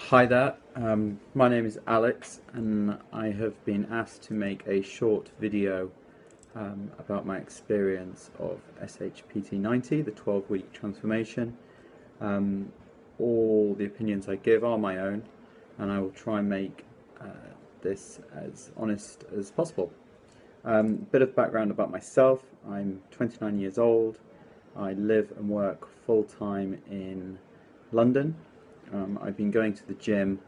Hi there, my name is Alex and I have been asked to make a short video about my experience of SHPT90, the 12-week transformation. All the opinions I give are my own and I will try and make this as honest as possible. Bit of background about myself: I'm 29 years old, I live and work full-time in London. I've been going to the gym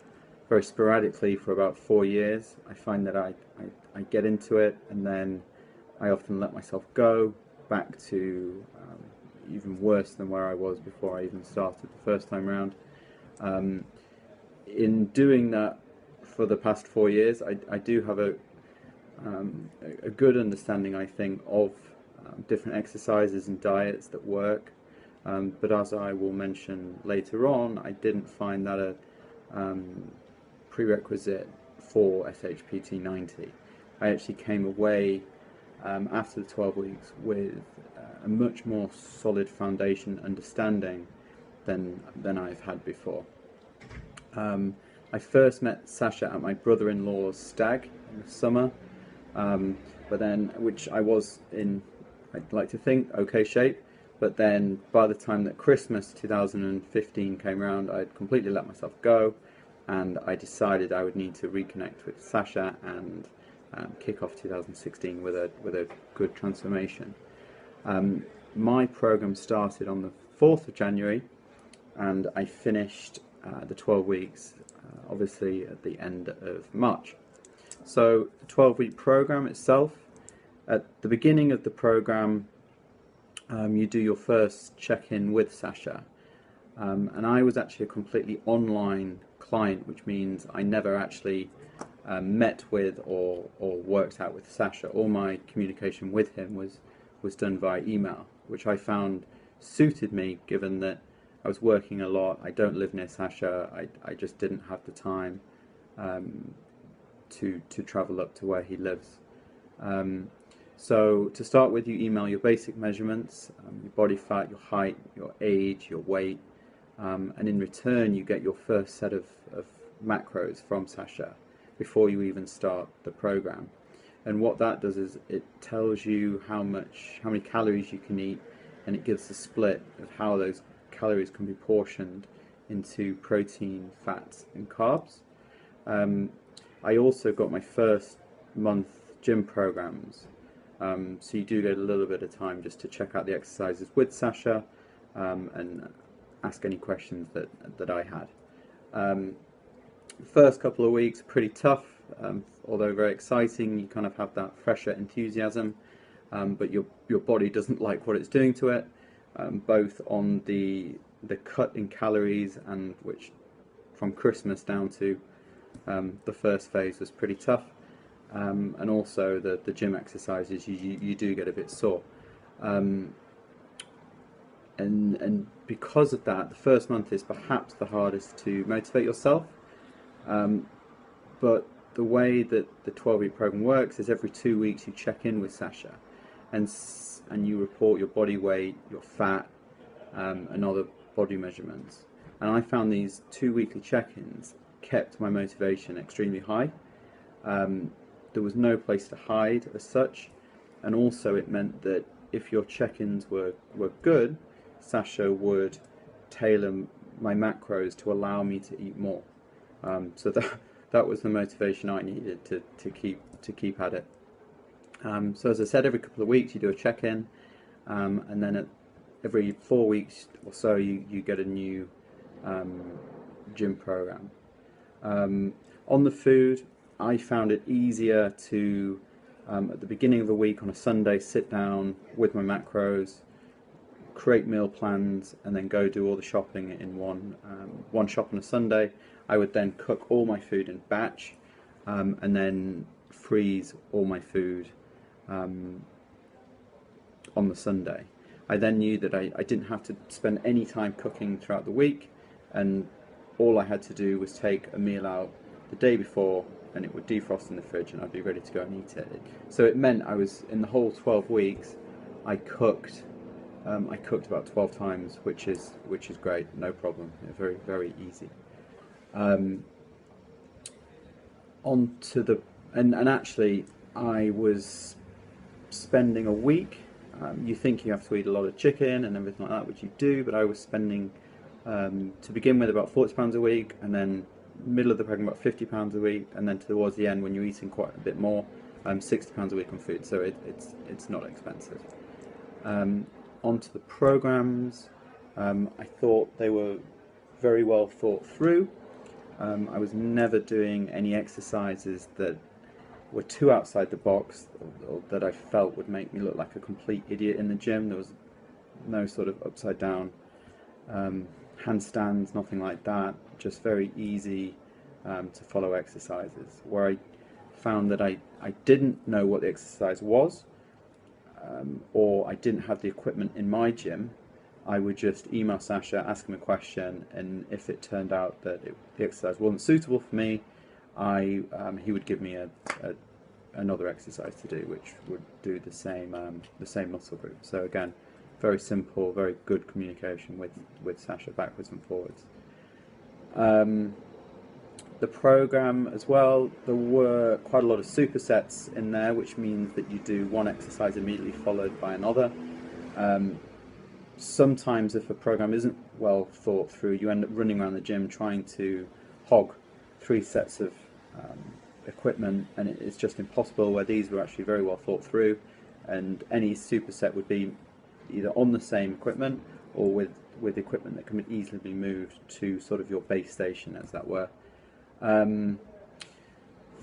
very sporadically for about 4 years. I find that I get into it and then I often let myself go back to even worse than where I was before I even started the first time round. In doing that for the past 4 years, I do have a good understanding, I think, of different exercises and diets that work. But as I will mention later on, I didn't find that a prerequisite for SHPT90. I actually came away after the 12 weeks with a much more solid foundation understanding than I've had before. I first met Sasha at my brother-in-law's stag in the summer, but then, which I was in, I'd like to think, okay shape. But then by the time that Christmas 2015 came around, I'd completely let myself go and I decided I would need to reconnect with Sasha and kick off 2016 with a good transformation. My program started on the 4th of January and I finished the 12 weeks obviously at the end of March. So the 12-week program itself, at the beginning of the program, you do your first check-in with Sasha, and I was actually a completely online client, which means I never actually met with or worked out with Sasha. All my communication with him was done via email, which I found suited me given that I was working a lot. I don't live near Sasha. I just didn't have the time to travel up to where he lives. So to start with, you email your basic measurements, your body fat, your height, your age, your weight, and in return you get your first set of macros from Sasha before you even start the program. And what that does is it tells you how many calories you can eat, and it gives a split of how those calories can be portioned into protein, fats and carbs. I also got my first month gym programs. So you do get a little bit of time just to check out the exercises with Sasha and ask any questions that I had. The first couple of weeks are pretty tough, although very exciting. You kind of have that fresher enthusiasm, but your body doesn't like what it's doing to it, both on the cut in calories, and which from Christmas down to the first phase was pretty tough. And also the gym exercises, you do get a bit sore, and because of that, the first month is perhaps the hardest to motivate yourself. But the way that the 12-week program works is every 2 weeks you check in with Sasha, and you report your body weight, your fat, and other body measurements. And I found these 2 weekly check-ins kept my motivation extremely high. There was no place to hide as such, and also it meant that if your check-ins were good, Sasha would tailor my macros to allow me to eat more. So that was the motivation I needed to keep at it. So as I said, every couple of weeks you do a check-in, and then every 4 weeks or so you get a new gym program. On the food, I found it easier to, at the beginning of the week on a Sunday, sit down with my macros, create meal plans, and then go do all the shopping in one shop on a Sunday. I would then cook all my food in batch, and then freeze all my food on the Sunday. I then knew that I didn't have to spend any time cooking throughout the week, and all I had to do was take a meal out the day before, and it would defrost in the fridge and I'd be ready to go and eat it. So it meant I was, in the whole 12 weeks, I cooked about 12 times, which is great, no problem, very, very easy. Um, onto the and actually I was spending a week. You think you have to eat a lot of chicken and everything like that, which you do, but I was spending to begin with about £40 a week, and then middle of the program about £50 a week, and then towards the end when you're eating quite a bit more, £60 a week on food. So it's not expensive. Onto the programs, I thought they were very well thought through. I was never doing any exercises that were too outside the box, or that I felt would make me look like a complete idiot in the gym. There was no sort of upside down handstands, nothing like that. Just very easy to follow exercises. Where I found that I didn't know what the exercise was, or I didn't have the equipment in my gym, I would just email Sasha, ask him a question, and if it turned out that the exercise wasn't suitable for me, he would give me another exercise to do, which would do the same muscle group. So again, very simple, very good communication with Sasha backwards and forwards. The program as well, there were quite a lot of supersets in there, which means that you do one exercise immediately followed by another. Sometimes if a program isn't well thought through, you end up running around the gym trying to hog 3 sets of equipment, and it's just impossible, where these were actually very well thought through, and any superset would be either on the same equipment or with equipment that can easily be moved to sort of your base station, as that were.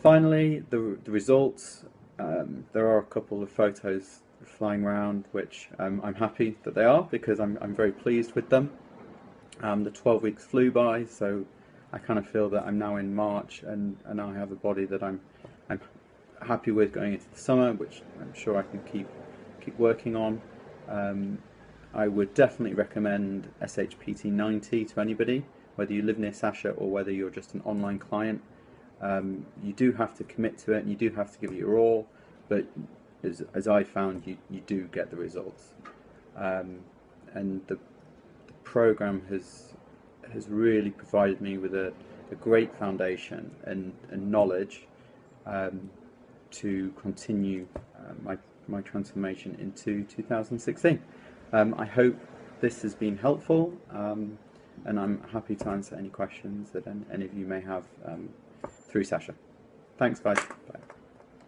Finally, the results. There are a couple of photos flying around, which I'm happy that they are, because I'm very pleased with them. The 12 weeks flew by, so I kind of feel that I'm now in March, and I have a body that I'm happy with going into the summer, which I'm sure I can keep working on. I would definitely recommend SHPT90 to anybody, whether you live near Sasha or whether you're just an online client. You do have to commit to it, and you do have to give it your all, but as I found, you do get the results. And the program has really provided me with a great foundation and knowledge to continue my transformation into 2016. I hope this has been helpful, and I'm happy to answer any questions that any of you may have through Sasha. Thanks, guys. Bye.